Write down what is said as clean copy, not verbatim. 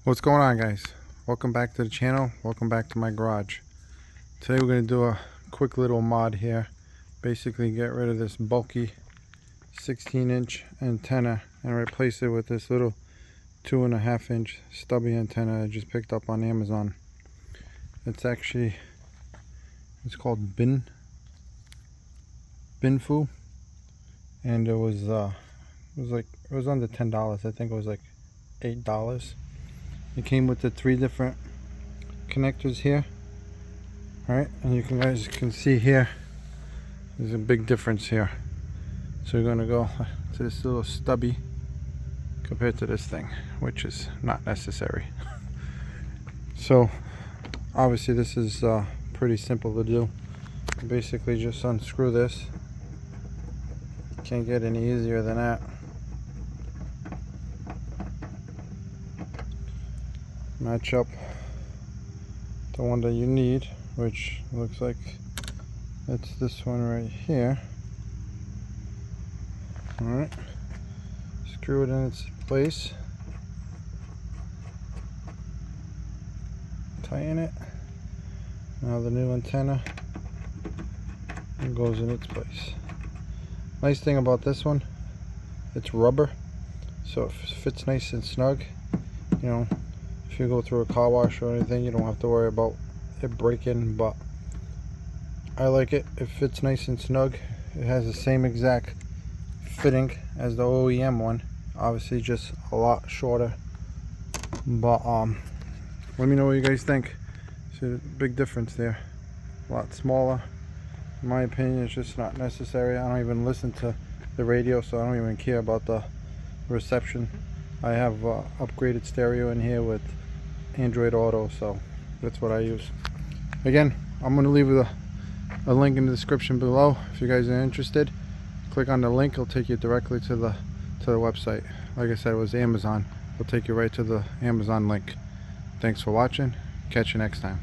What's going on, guys? Welcome back to the channel. Welcome back to my garage. Today we're going to do a quick little mod here. Basically get rid of this bulky 16-inch antenna and replace it with this little 2.5-inch stubby antenna I just picked up on Amazon. It's called Bingfu, and it was under $10. I think it was like $8. It came with the 3 different connectors here. Alright, and you guys can see here there's a big difference here. So we're going to go to this little stubby compared to this thing, which is not necessary. So obviously this is pretty simple to do. Basically just unscrew this. Can't get any easier than that. Match up the one that you need, which looks like it's this one right here. Alright, screw it in its place, tighten it. Now the new antenna goes in its place. Nice thing about this one, it's rubber, so it fits nice and snug. You know, if you go through a car wash or anything, you don't have to worry about it breaking, but I like it. It fits nice and snug. It has the same exact fitting as the OEM one, obviously just a lot shorter, but let me know what you guys think. See the big difference there, a lot smaller. In my opinion, it's just not necessary. I don't even listen to the radio, so I don't even care about the reception. I have upgraded stereo in here with Android Auto, so that's what I use. Again, I'm going to leave a link in the description below. If you guys are interested, click on the link. It'll take you directly to the website. Like I said, it was Amazon. It'll take you right to the Amazon link. Thanks for watching. Catch you next time.